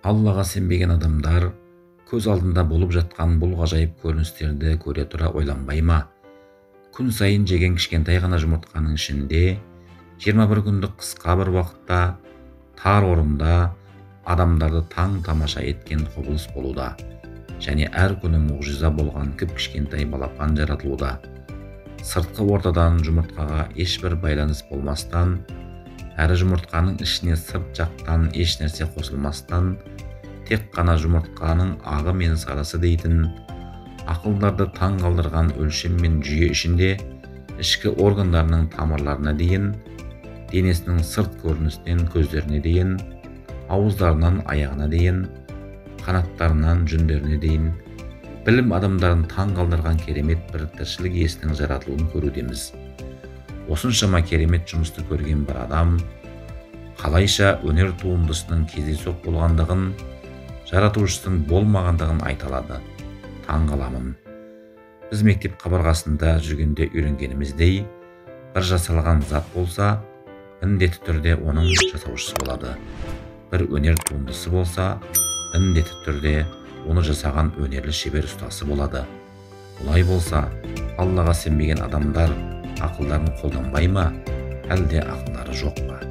Аллаға сенбеген адамдар көз алдында болып жатқан бұл ғажайып көріністерді көре тұра ойланбай ма? Күн сайын жеген кішкентай ғана жұмыртқаның ішінде 21 күндік қысқа бір уақытта тар орында адамдарды таң тамаша еткен құбылыс болуда, және әр күні мұғжиза болған кішкентай балапан жаратылуда. Сыртқы ортадан жұмыртқаға ешбір байланыс болмастан, әрі жұмыртқаның ішіне сырт жақтан еш нәрсе қосылмастан, тек қана жұмыртқаның ағы мен сарысы дейтін ақылдарды таң қалдырған өлшем мен жүйе ішінде ішкі органдарының тамырларына дейін, денесінің сырт көрінісінен көздеріне дейін, ауыздарынан аяғына дейін, қанаттарынан жүндеріне дейін, білім адамдарын таң қалдырған керемет бір тіршілік иесінің жаратылуын көрудеміз. Осыншама керемет жұмысты көрген бір адам қалайша өнер туындысының кездейсоқ болғандығын, жаратушысының болмағандығын айта алады. Таң қаламын. Біз мектеп қабырғасында жүргенде үйренгеніміздей, бір жасалған зат болса, міндетті түрде оның жасаушысы болады. Бір өнер туындысы болса, міндетті түрде оны жасаған өнерлі шебер ұстасы болады. Олай болса, Аллаға сенбеген адамдар ақылдарын қолданбай ма, әлде ақылдары жоқ па?